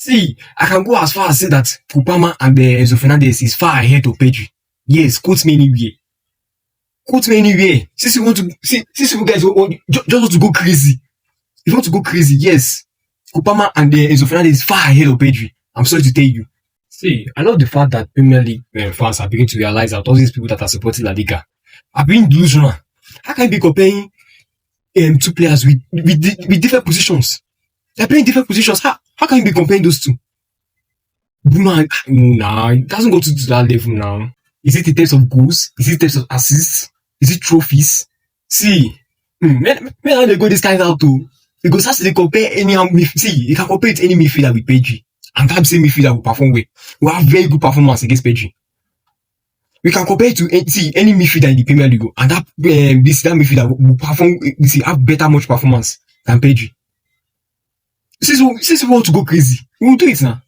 See, I can go as far as say that Kupama and Enzo Fernandez is far ahead of Pedri. Yes, quote me anywhere. Quote me anywhere. Since you want to since you guys just want to go crazy. If you want to go crazy, yes. Kupama and Enzo Fernandez is far ahead of Pedri. I'm sorry to tell you. See, I love the fact that Premier League fans are beginning to realize that all these people that are supporting La Liga are being delusional. How can you be comparing two players with different positions? They're playing different positions. How can you be comparing those two? Bruno, nah, it doesn't go to that level now. Is it in terms of goals? Is it in terms of assists? Is it trophies? See, when they go this kind out too, because as they compare any you can compare it to any midfielder with Pedri, and that same midfielder will perform well. We have very good performance against Pedri. We can compare it to any midfielder in the Premier League, and that midfielder will perform. Have better much performance than Pedri. Since we want to go crazy, we will do it now.